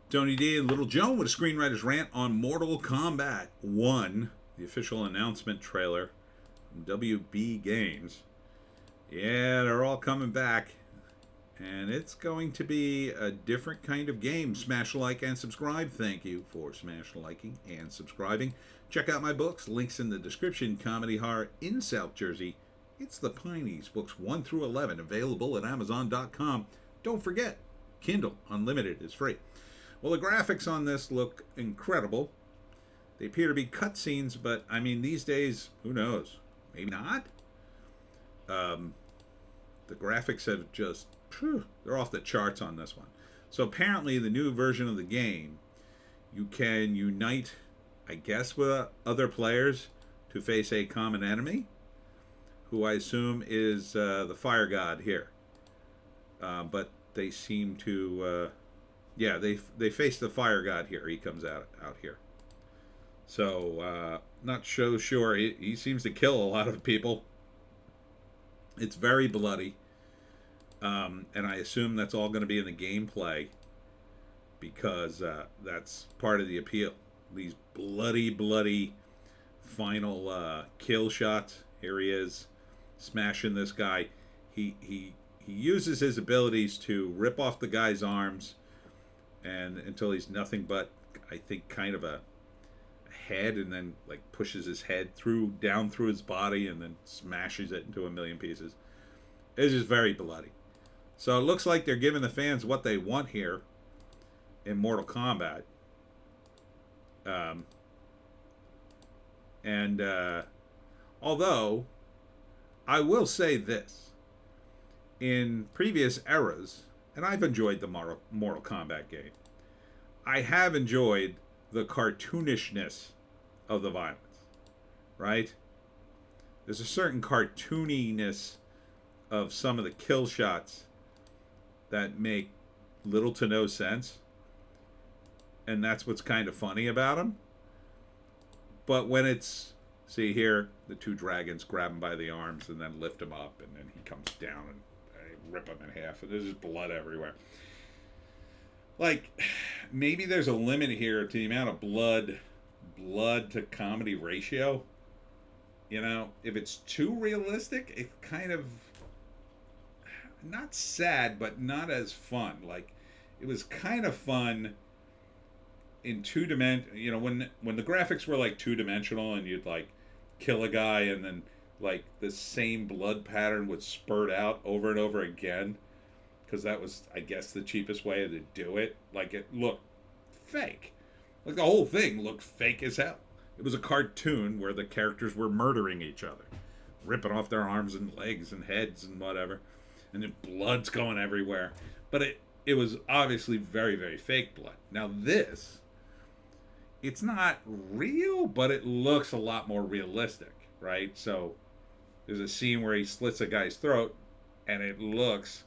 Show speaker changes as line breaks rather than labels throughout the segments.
Tony D and Little Joan with a Screenwriter's Rant on Mortal Kombat 1, the official announcement trailer from WB Games. Yeah, they're all coming back, and it's going to be a different kind of game. Smash like and subscribe. Thank you for smash liking and subscribing. Check out my books, links in the description. Comedy horror in South Jersey. It's the Pineys, books 1 through 11, available at Amazon.com. Don't forget, Kindle Unlimited is free. Well, the graphics on this look incredible. They appear to be cutscenes, but I mean, these days, who knows? Maybe not. The graphics have just, they're off the charts on this one. So apparently, the new version of the game, you can unite, I guess, with other players to face a common enemy, who I assume is the fire god here. But they seem to, yeah, they face the fire god here. He comes out here. So, not so sure. He seems to kill a lot of people. It's very bloody. And I assume that's all going to be in the gameplay, because that's part of the appeal. These bloody final kill shots. Here he is, smashing this guy. He uses his abilities to rip off the guy's arms, and until he's nothing but, I think, kind of a head, and then like pushes his head down through his body, and then smashes it into a million pieces. It's just very bloody. So it looks like they're giving the fans what they want here in Mortal Kombat. Although I will say this, in previous eras, and I've enjoyed the Mortal Kombat game, I have enjoyed the cartoonishness of the violence, right? There's a certain cartooniness of some of the kill shots that make little to no sense, and that's what's kind of funny about them. But when it's, see here, the two dragons grab him by the arms and then lift him up, and then he comes down and rip him in half, and there's just blood everywhere. Like, maybe there's a limit here to the amount of blood to comedy ratio. You know, if it's too realistic, it's kind of not sad, but not as fun. Like, it was kind of fun in you know, when the graphics were like two-dimensional, and you'd like kill a guy, and then like the same blood pattern would spurt out over and over again, because that was, I guess, the cheapest way to do it. Like, it looked fake. Like, the whole thing looked fake as hell. It was a cartoon where the characters were murdering each other, ripping off their arms and legs and heads and whatever, and then blood's going everywhere. But it was obviously very fake blood. Now this, it's not real, but it looks a lot more realistic, right? So there's a scene where he slits a guy's throat, and it looks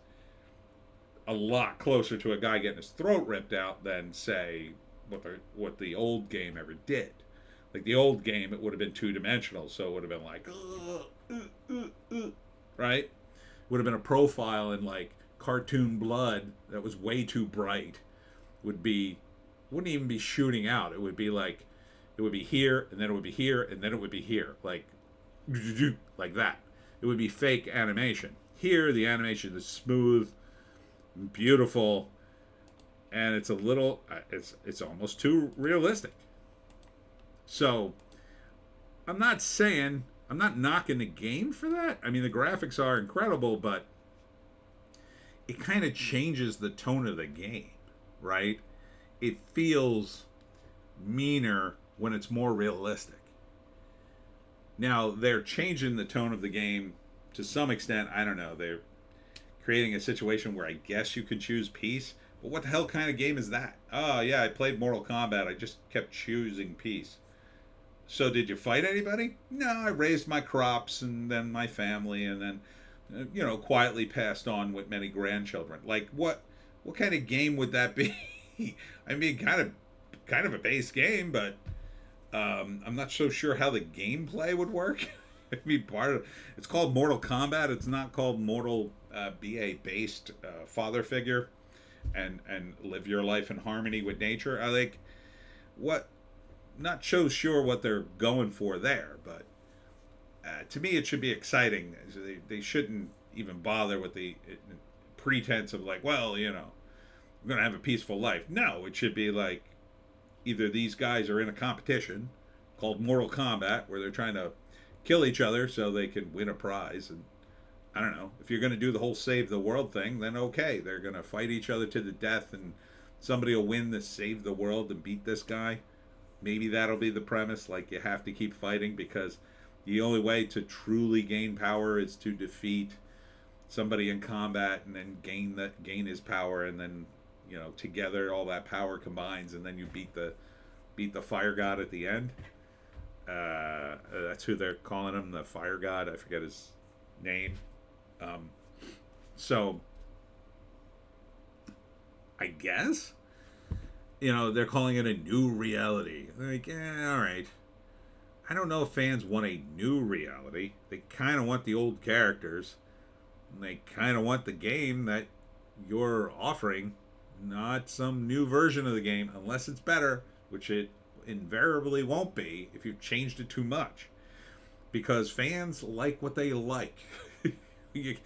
a lot closer to a guy getting his throat ripped out than, say, what the old game ever did. Like, the old game, it would have been two-dimensional, so it would have been like, right? Would have been a profile in, like, cartoon blood that was way too bright. Wouldn't even be shooting out. It would be like, it would be here, and then it would be here, and then it would be here. Like that. It would be fake animation. Here, the animation is smooth, beautiful, and it's a little, it's almost too realistic. So, I'm not knocking the game for that. I mean, the graphics are incredible, but it kind of changes the tone of the game, right? It feels meaner when it's more realistic. Now, they're changing the tone of the game to some extent. I don't know. They're creating a situation where I guess you can choose peace. But what the hell kind of game is that? Oh, yeah, I played Mortal Kombat. I just kept choosing peace. So did you fight anybody? No, I raised my crops and then my family, and then, you know, quietly passed on with many grandchildren. Like, what kind of game would that be? I mean, kind of a base game, but I'm not so sure how the gameplay would work. It'd be it's called Mortal Kombat. It's not called Mortal, be a based father figure. and live your life in harmony with nature. I like what, not so sure what they're going for there, but to me it should be exciting. They shouldn't even bother with the pretense of like, well, I'm gonna have a peaceful life. No, it should be like either these guys are in a competition called Mortal Kombat where they're trying to kill each other so they can win a prize. And I don't know, if you're going to do the whole save the world thing, then okay, they're going to fight each other to the death and somebody will win the save the world and beat this guy. Maybe that'll be the premise, like you have to keep fighting because the only way to truly gain power is to defeat somebody in combat and then gain his power, and then together all that power combines and then you beat the fire god at the end. That's who they're calling him, the fire god. I forget his name. So I guess they're calling it a new reality. Like, all right. I don't know if fans want a new reality. They kind of want the old characters. And they kind of want the game that you're offering, not some new version of the game, unless it's better, which it invariably won't be if you've changed it too much. Because fans like what they like. They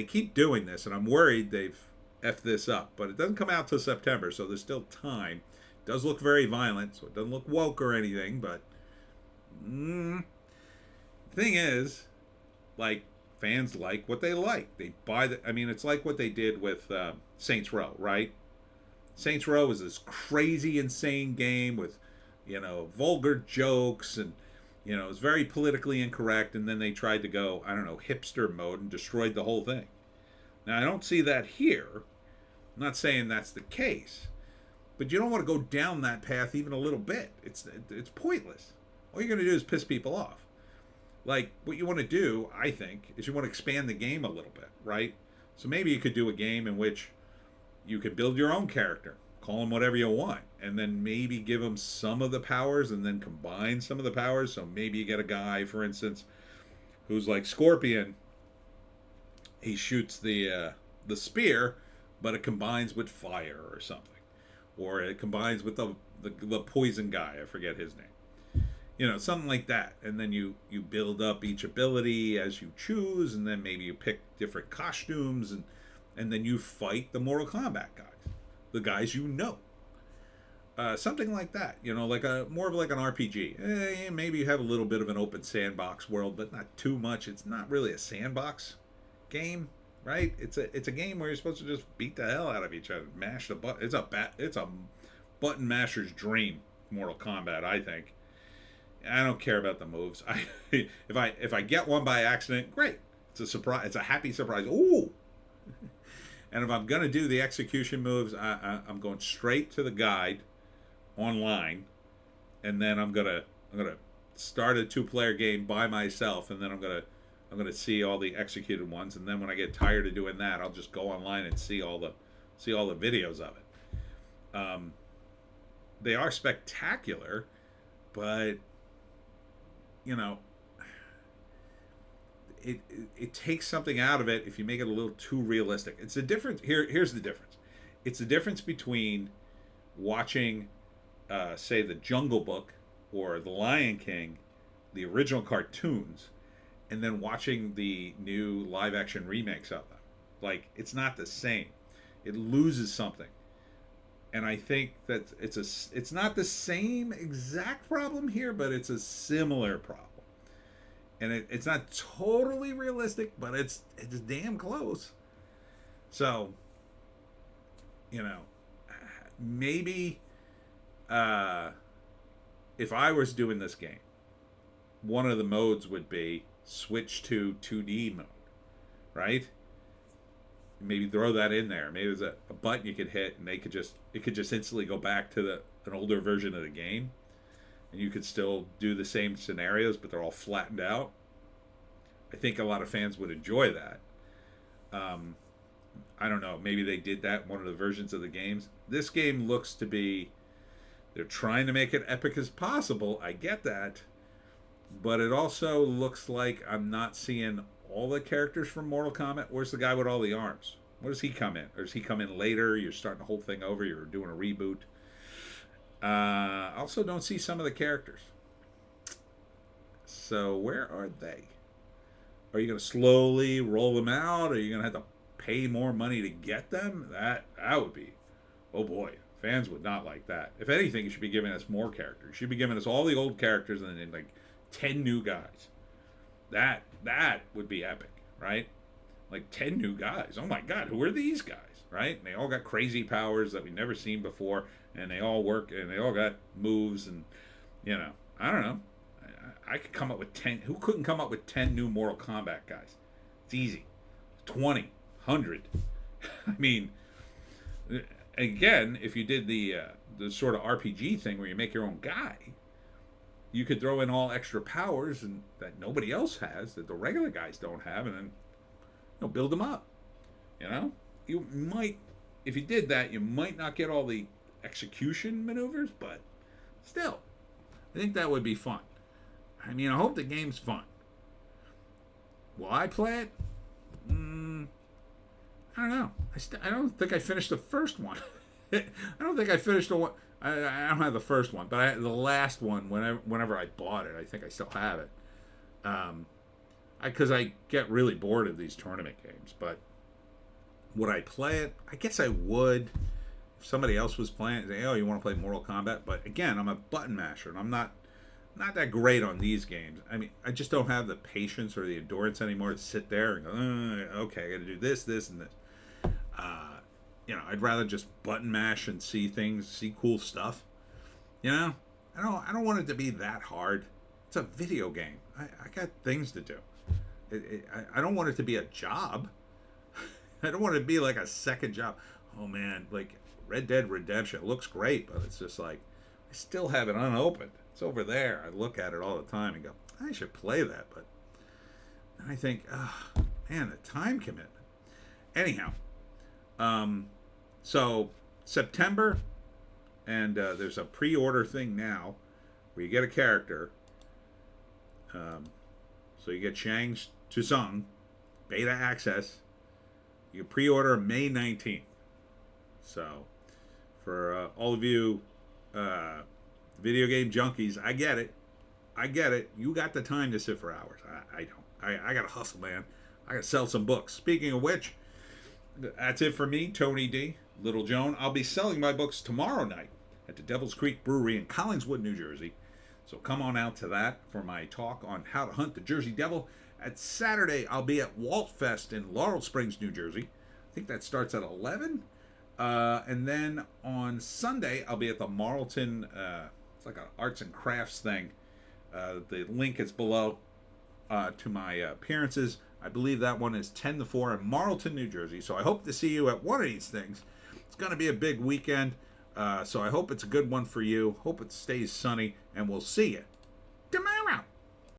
keep doing this, and I'm worried they've effed this up. But it doesn't come out till September, so there's still time. It does look very violent, so it doesn't look woke or anything. But thing is, like, fans like what they like. They buy it's like what they did with Saints Row, right? Saints Row is this crazy, insane game with, vulgar jokes and, it's very politically incorrect. And then they tried to go, I don't know, hipster mode and destroyed the whole thing. Now, I don't see that here. I'm not saying that's the case. But you don't want to go down that path even a little bit. It's pointless. All you're going to do is piss people off. Like, what you want to do, I think, is you want to expand the game a little bit, right? So maybe you could do a game in which you could build your own character, call him whatever you want, and then maybe give him some of the powers and then combine some of the powers. So maybe you get a guy, for instance, who's like Scorpion. He shoots the spear, but it combines with fire or something. Or it combines with the poison guy. I forget his name. Something like that. And then you build up each ability as you choose, and then maybe you pick different costumes, and then you fight the Mortal Kombat guys. The guys something like that. Like more of like an RPG. Maybe you have a little bit of an open sandbox world, but not too much. It's not really a sandbox game, right? It's a game where you're supposed to just beat the hell out of each other, mash the button. It's a button masher's dream, Mortal Kombat, I think. I don't care about the moves. If I get one by accident, great. It's a surprise. It's a happy surprise. Ooh. And if I'm gonna do the execution moves, I'm going straight to the guide online, and then I'm gonna start a 2-player game by myself, and then I'm gonna see all the executed ones, and then when I get tired of doing that, I'll just go online and see all the videos of it. They are spectacular, but it takes something out of it if you make it a little too realistic. It's the difference. Here's the difference. It's the difference between watching, say, The Jungle Book or The Lion King, the original cartoons, and then watching the new live-action remakes of them. Like, it's not the same. It loses something. And I think that it's not the same exact problem here, but it's a similar problem. And it's not totally realistic, but it's damn close. So, maybe if I was doing this game, one of the modes would be switch to 2D mode, right? Maybe throw that in there. Maybe there's a button you could hit, and it could just instantly go back to an older version of the game, and you could still do the same scenarios, but they're all flattened out. I think a lot of fans would enjoy that. I don't know. Maybe they did that in one of the versions of the games. This game looks to be, they're trying to make it epic as possible. I get that. But it also looks like I'm not seeing all the characters from Mortal Kombat. Where's the guy with all the arms? What does he come in? Or does he come in later? You're starting the whole thing over. You're doing a reboot. Also, don't see some of the characters. So where are they? Are you going to slowly roll them out? Are you going to have to pay more money to get them? That would be, oh boy, fans would not like that. If anything, you should be giving us more characters. You should be giving us all the old characters and then like 10 new guys. That would be epic, right? Like 10 new guys. Oh my God, who are these guys, right? And they all got crazy powers that we've never seen before, and they all work, and they all got moves, and I don't know. I could come up with 10. Who couldn't come up with 10 new Mortal Kombat guys? It's easy. 20, 100. I mean, again, if you did the sort of RPG thing where you make your own guy, you could throw in all extra powers and that nobody else has, that the regular guys don't have, and then build them up. You might, if you did that, you might not get all the execution maneuvers, but still, I think that would be fun. I mean, I hope the game's fun. Will I play it? I don't know. I don't think I finished the first one. I don't think I finished the one. I don't have the first one, but the last one, whenever I bought it, I think I still have it. Because I get really bored of these tournament games. But would I play it? I guess I would. If somebody else was playing it, say, oh, you want to play Mortal Kombat? But again, I'm a button masher, and I'm not that great on these games. I mean, I just don't have the patience or the endurance anymore to sit there and go, okay, I got to do this, and this. I'd rather just button mash and see things, see cool stuff. I don't want it to be that hard. It's a video game. I got things to do. I don't want it to be a job. I don't want it to be like a second job. Oh man, like Red Dead Redemption looks great, but it's just like I still have it unopened. It's over there. I look at it all the time and go, I should play that, but I think, man, the time commitment. Anyhow, so September, and there's a pre-order thing now where you get a character. So you get Shang Tsung, beta access. You can pre-order May 19th. So for all of you video game junkies, I get it. You got the time to sit for hours. I don't. I got to hustle, man. I got to sell some books. Speaking of which, that's it for me, Tony D. Little Joan. I'll be selling my books tomorrow night at the Devil's Creek Brewery in Collingswood, New Jersey. So come on out to that for my talk on how to hunt the Jersey Devil. At Saturday, I'll be at Walt Fest in Laurel Springs, New Jersey. I think that starts at 11. And then on Sunday, I'll be at the Marlton, it's like an arts and crafts thing. The link is below to my appearances. I believe that one is 10 to 4 in Marlton, New Jersey. So I hope to see you at one of these things. It's going to be a big weekend. So I hope it's a good one for you. Hope it stays sunny. And we'll see you tomorrow.